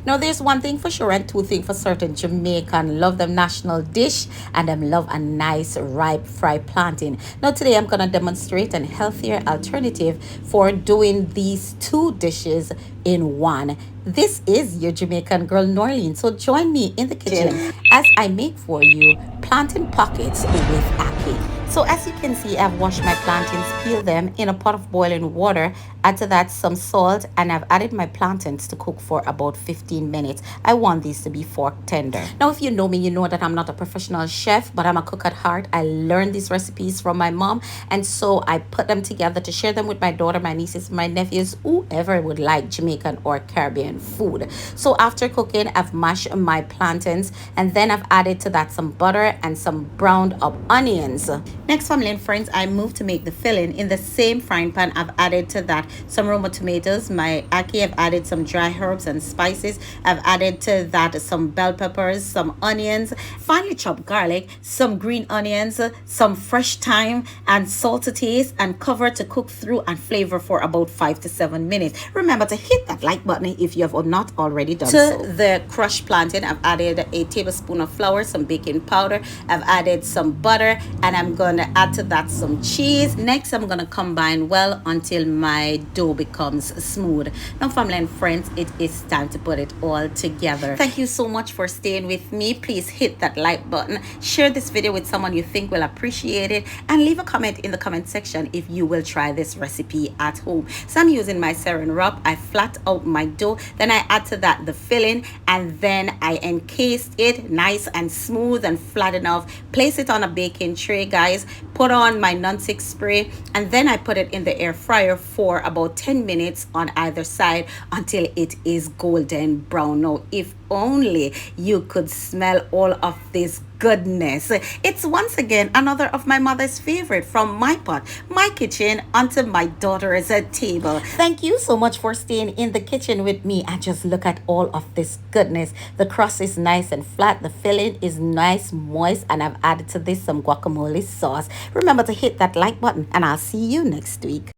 Now, there's one thing for sure and two things for certain. Jamaican love them national dish and them love a nice ripe fried plantain. Now, today I'm gonna demonstrate an healthier alternative for doing these two dishes in one. This is your Jamaican girl Norlene. So join me in the kitchen as I make for you plantain pockets with ackee. So as you can see, I've washed my plantains, peeled them in a pot of boiling water, add to that some salt, and I've added my plantains to cook for about 15 minutes. I want these to be fork tender. Now, if you know me, you know that I'm not a professional chef, but I'm a cook at heart. I learned these recipes from my mom, and so I put them together to share them with my daughter, my nieces, my nephews, whoever would like Jamaican or Caribbean food. So after cooking, I've mashed my plantains, and then I've added to that some butter and some browned up onions. Next, family and friends, I moved to make the filling. In the same frying pan, I've added to that some Roma tomatoes, my ackee. I've added some dry herbs and spices. I've added to that some bell peppers, some onions, finely chopped garlic, some green onions, some fresh thyme, and salt to taste, and cover to cook through and flavor for about 5 to 7 minutes. Remember to hit that like button if you have not already done so. To the crushed plantain, I've added a tablespoon of flour, some baking powder. I've added some butter, and I'm going to add to that some cheese. Next, I'm going to combine well until my dough becomes smooth. Now, family and friends, it is time to put it all together. Thank you so much for staying with me. Please hit that like button, share this video with someone you think will appreciate it, and leave a comment in the comment section if you will try this recipe at home. So I'm using my saran wrap. I flat out my dough, then I add to that the filling, and then I encased it nice and smooth and flat enough. Place it on a baking tray, guys. Put on my non-stick spray, and then I put it in the air fryer for about 10 minutes on either side until it is golden brown. Now, if only you could smell all of this goodness. It's once again another of my mother's favorite, from my pot, my kitchen, onto my daughter's table. Thank you so much for staying in the kitchen with me, and just look at all of this goodness. The crust is nice and flat, the filling is nice, moist, and I've added to this some guacamole sauce. Remember to hit that like button, and I'll see you next week.